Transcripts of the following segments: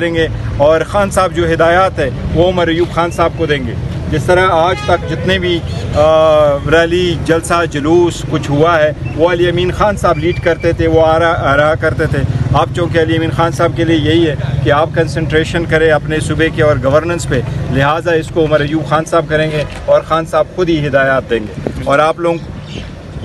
करेंगे और खान साहब जो हिदायत है वो उमर अयूब खान साहब को देंगे। जिस तरह आज तक जितने भी रैली जलसा जुलूस कुछ हुआ है वो अली अमीन खान साहब लीड करते थे, वो आ रहा करते थे। अब चूँकि अली अमीन खान साहब के लिए यही है कि आप कंसंट्रेशन करें अपने सूबे के और गवर्नेंस पे, लिहाजा इसको उमर अयूब खान साहब करेंगे और खान साहब खुद ही हिदायत देंगे। और आप लोग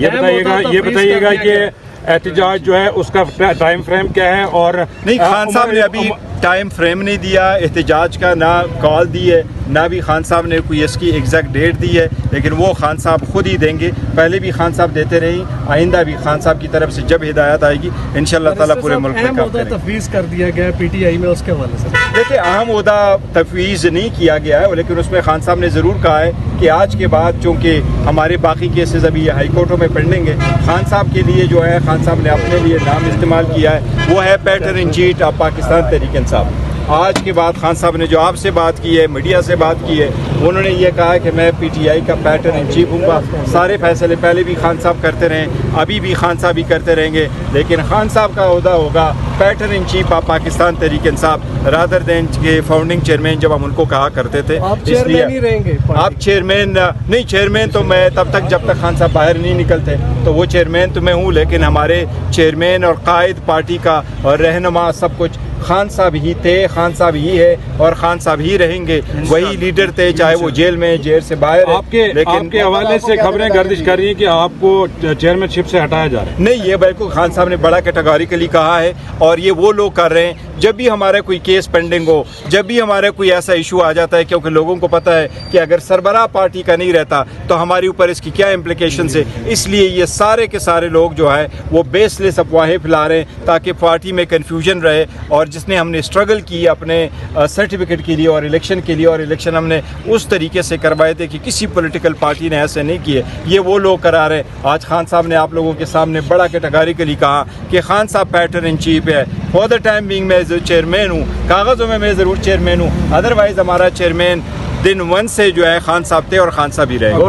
ये बताइएगा कि एहतजाज जो है उसका टाइम फ्रेम क्या है? और नहीं, खान साहब ने अभी टाइम फ्रेम नहीं दिया एहतजाज का, ना कॉल दी है, ना भी खान साहब ने कोई इसकी एग्जैक्ट डेट दी है, लेकिन वो खान साहब खुद ही देंगे। पहले भी खान साहब देते रही, आइंदा भी खान साहब की तरफ से जब हिदायत आएगी इंशाअल्लाह ताला पूरे मुल्क में काम करेंगे। तफवीज़ कर दिया गया पीटीआई में, उसके हवाले से देखिए अहम ओहदा तफवीज़ नहीं किया गया है, लेकिन उसमें खान साहब ने ज़रूर कहा है कि आज के बाद चूँकि हमारे बाकी केसेस अभी हाई कोर्टों में पेंडिंग है, खान साहब के लिए जो है खान साहब ने अपने लिए नाम इस्तेमाल किया है, वो है पैटर in chief of Pakistan Tehreek इंसाफ। आज के बाद खान साहब ने जो आपसे बात की है, मीडिया से बात की है, उन्होंने ये कहा कि मैं पीटीआई का पैटर इन चीफ हूँगा। सारे फैसले पहले भी खान साहब करते रहे, अभी भी खान साहब ही करते रहेंगे, लेकिन खान साहब का ओहदा होगा patron in chief of Pakistan Tehreek Insaf rather than के फाउंडिंग चेयरमैन जब हम उनको कहा करते थे। आप चेयरमैन ही रहेंगे? आप चेयरमैन नहीं, चेयरमैन तो मैं तब तक जब तक खान साहब बाहर नहीं निकलते तो वो चेयरमैन तो मैं हूँ, लेकिन हमारे चेयरमैन और कायद पार्टी का और रहनुमा सब कुछ खान साहब ही थे, खान साहब ही है और खान साहब ही रहेंगे। वही लीडर थे, चाहे वो जेल में जेल से बाहर है। लेकिन आपके हवाले से खबरें गर्दिश कर रही हैं कि आपको चेयरमैनशिप से हटाया जा रहा है। नहीं, ये बिल्कुल खान साहब ने बड़ा कैटेगोरिकली कहा है और ये वो लोग कर रहे हैं जब भी हमारा कोई केस पेंडिंग हो, जब भी हमारा कोई ऐसा इशू आ जाता है, क्योंकि लोगों को पता है कि अगर सरबराह पार्टी का नहीं रहता तो हमारे ऊपर इसकी क्या इम्प्लिकेशंस है। इसलिए ये सारे के सारे लोग जो है वो बेसलेस अफवाहें फैला रहे हैं ताकि पार्टी में कन्फ्यूजन रहे। और जिसने हमने स्ट्रगल की अपने सर्टिफिकेट के लिए और इलेक्शन के लिए, और इलेक्शन हमने उस तरीके से करवाए थे कि किसी पॉलिटिकल पार्टी ने ऐसे नहीं किए, ये वो लोग करा रहे हैं। आज खान साहब ने आप लोगों के सामने बड़ा कैटेगोरिकली कहा कि खान साहब पैटर इन चीफ है। फॉर द टाइम बिंग मैं चेयरमैन हूँ, कागज़ों में मैं ज़रूर चेयरमैन हूँ, अदरवाइज़ हमारा चेयरमैन दिन वन से जो है खान साहब थे और खान साहब ही रहेंगे।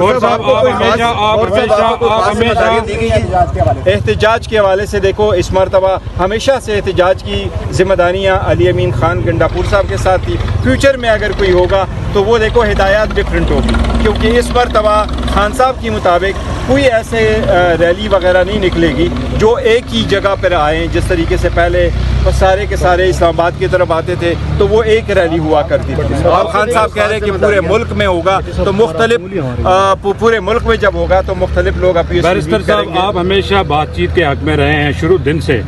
एहतजाज के हवाले से देखो, इस मरतबा हमेशा से एहतजाज की जिम्मेदारियाँ अली अमीन खान गंडापुर साहब के साथ थी। फ्यूचर में अगर कोई होगा तो वो देखो हिदायत डिफरेंट होगी, क्योंकि इस मरतबा खान साहब के मुताबिक कोई ऐसे रैली वगैरह नहीं निकलेगी जो एक ही जगह पर आए। जिस तरीके से पहले सारे के सारे इस्लामाबाद की तरफ आते थे तो वो एक रैली हुआ करती थी। अब खान साहब कह रहे हैं कि पूरे मुल्क में होगा, तो मुख्तलिफ पूरे मुल्क में जब होगा तो मुख्तलिफ लोग अपनी। बैरिस्टर साहब, आप हमेशा बातचीत के हक में रहे हैं शुरू दिन से,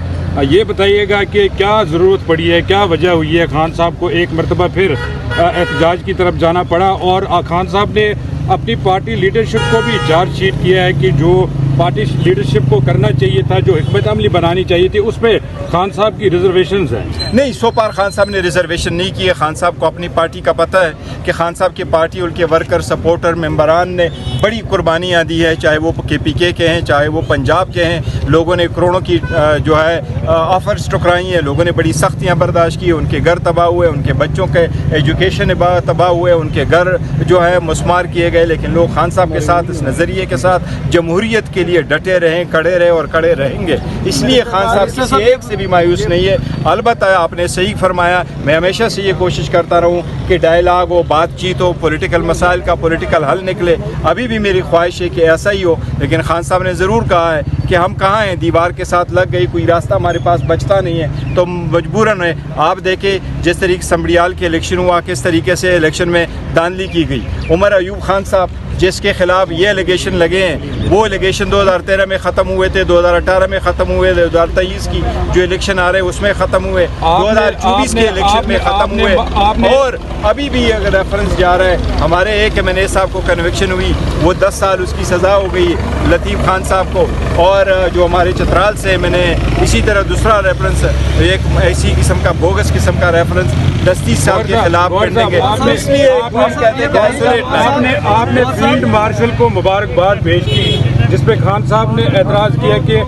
ये बताइएगा कि क्या ज़रूरत पड़ी है, क्या वजह हुई है खान साहब को एक मरतबा फिर एहतजाज की तरफ जाना पड़ा? और खान साहब ने अपनी पार्टी लीडरशिप को भी चार्जशीट किया है कि जो पार्टी लीडरशिप को करना चाहिए था, जो हिकमत अमली बनानी चाहिए थी, उस पर खान साहब की रिजर्वेशंस हैं। नहीं, सो पार खान साहब ने रिजर्वेशन नहीं किए। खान साहब को अपनी पार्टी का पता है कि खान साहब की पार्टी, उनके वर्कर सपोर्टर मेंबरान ने बड़ी कुर्बानियाँ दी है, चाहे वो KPK के हैं, चाहे वो पंजाब के हैं। लोगों ने करोड़ों की जो है ऑफर्स टुकराई हैं, लोगों ने बड़ी सख्तियाँ बर्दाश्त की, उनके घर तबाह हुए, उनके बच्चों के एजुकेशन तबाह हुए, उनके घर जो है मुस्मार किए गए। लेकिन लोग खान साहब के साथ, इस नज़रिए के साथ जमहूरियत के लिए डटे रहें, खड़े रहे और खड़े रहेंगे। इसलिए खान साहब किसी एक से भी मायूस नहीं है। अलबत्ता आपने सही फरमाया, मैं हमेशा से ये कोशिश करता रहूँ कि डायलाग हो, बातचीत हो, पॉलिटिकल मसाइल का पॉलिटिकल हल निकले। अभी भी मेरी ख्वाहिश है कि ऐसा ही हो, लेकिन खान साहब ने ज़रूर कहा है कि हम कहाँ हैं, दीवार के साथ लग गई, कोई रास्ता हमारे पास बचता नहीं है, तो मजबूरन है। आप देखें जिस तरीके संबड़ियाल के इलेक्शन हुआ, किस तरीके से इलेक्शन में धांधली की गई। उमर अयूब खान साहब जिसके खिलाफ ये एलिगेशन लगे हैं, वो एलिगेशन 2013 में ख़त्म हुए थे, 2018 में ख़त्म हुए, 2023 की जो इलेक्शन आ रहे हैं उसमें ख़त्म हुए, 2024 के इलेक्शन में ख़त्म हुए, और अभी भी अगर रेफरेंस जा रहा है। हमारे एक MNA साहब को कन्विक्शन हुई, वो 10 साल उसकी सज़ा हो गई लतीफ़ खान साहब को। और जो हमारे चतराल से मैंने इसी तरह दूसरा रेफरेंस, एक ऐसी किस्म का बोगस किस्म का रेफरेंस दस्ती साहब के खिलाफ करने के, इसलिए आपने फील्ड मार्शल को मुबारकबाद भेज की, जिस पे खान साहब ने एतराज़ किया कि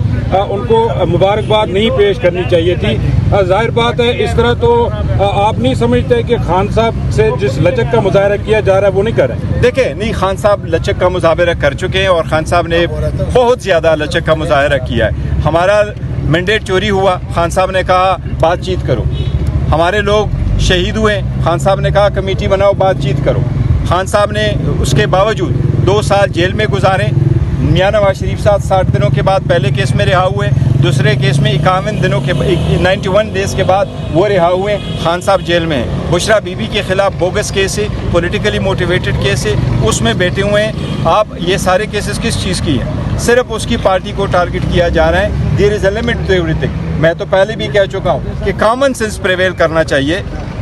उनको मुबारकबाद नहीं पेश करनी चाहिए थी। जाहिर बात है, इस तरह तो आप नहीं समझते कि खान साहब से जिस लचक का मुजाहरा किया जा रहा है वो नहीं कर रहे? देखें, नहीं, खान साहब लचक का मुजाहरा कर चुके हैं और खान साहब ने बहुत ज़्यादा लचक का मुजाहरा किया है। हमारा मैंडेट चोरी हुआ, खान साहब ने कहा बातचीत करो। हमारे लोग शहीद हुए। खान साहब ने कहा कमेटी बनाओ, बातचीत करो। खान साहब ने उसके बावजूद 2 साल जेल में गुजारे। मियां नवाज शरीफ साहब 60 दिनों के बाद पहले केस में रिहा हुए, दूसरे केस में 51 दिनों के 91 डेज़ के बाद वो रिहा हुए। खान साहब जेल में हैं। बुशरा बीबी के खिलाफ बोगस केस है, पॉलिटिकली मोटिवेटेड केस है, उसमें बैठे हुए हैं। आप ये सारे केसेस किस चीज़ की हैं? सिर्फ उसकी पार्टी को टारगेट किया जा रहा है। There is a limit to everything. मैं तो पहले भी कह चुका हूँ कि कॉमन सेंस प्रिवेल करना चाहिए,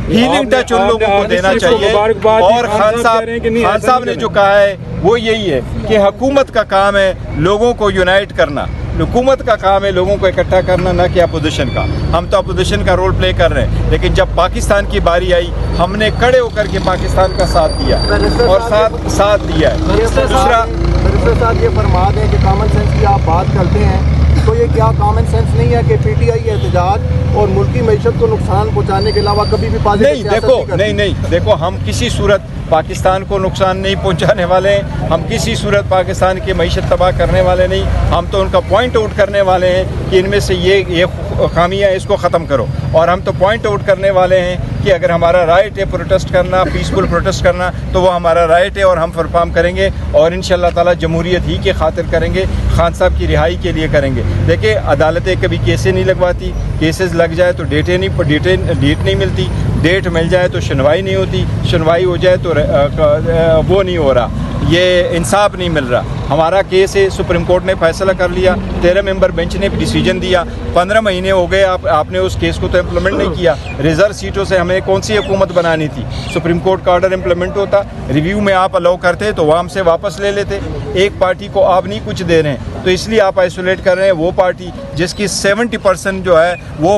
हीलिंग टच उन लोगों को देना चाहिए। और खान साहब ने जो कहा है वो यही है कि हुकूमत का काम है लोगों को यूनाइट करना, हुकूमत का काम है लोगों को इकट्ठा करना, ना कि अपोजिशन का। हम तो अपोजिशन का रोल प्ले कर रहे हैं, लेकिन जब पाकिस्तान की बारी आई हमने खड़े होकर के पाकिस्तान का साथ दिया और साथ दिया है। दूसरा साहब ये फरमा दें कि कॉमन सेंस की आप बात करते हैं, तो ये क्या कॉमन सेंस नहीं है कि पीटीआई एहतजाज और मुल्की मईशत को नुकसान पहुंचाने के अलावा कभी भी नहीं देखो हम किसी सूरत पाकिस्तान को नुकसान नहीं पहुंचाने वाले हैं, हम किसी सूरत पाकिस्तान की मईशत तबाह करने वाले नहीं। हम तो उनका पॉइंट आउट करने वाले हैं कि इनमें से ये खामियां इसको ख़त्म करो। और हम तो पॉइंट आउट करने वाले हैं कि अगर हमारा राइट है प्रोटेस्ट करना, पीसफुल प्रोटेस्ट करना, तो वो हमारा राइट है और हम परफॉर्म करेंगे और इंशाल्लाह ताला जमहूरियत ही के खातिर करेंगे, खान साहब की रिहाई के लिए करेंगे। देखिए अदालतें कभी केसें नहीं लगवाती, केसेस लग जाए तो डेट नहीं मिलती, डेट मिल जाए तो सुनवाई नहीं होती, सुनवाई हो जाए तो वो नहीं हो रहा, ये इंसाफ नहीं मिल रहा। हमारा केस है, सुप्रीम कोर्ट ने फैसला कर लिया, 13 मेंबर बेंच ने डिसीजन दिया, 15 महीने हो गए आपने उस केस को तो इम्प्लीमेंट नहीं किया। रिजर्व सीटों से हमें कौन सी हुकूमत बनानी थी? सुप्रीम कोर्ट का ऑर्डर इम्प्लीमेंट होता, रिव्यू में आप अलाउ करते तो वहाँ हमसे वापस ले लेते। एक पार्टी को आप नहीं कुछ दे रहे हैं, तो इसलिए आप आइसोलेट कर रहे हैं वो पार्टी जिसकी 70% जो है वो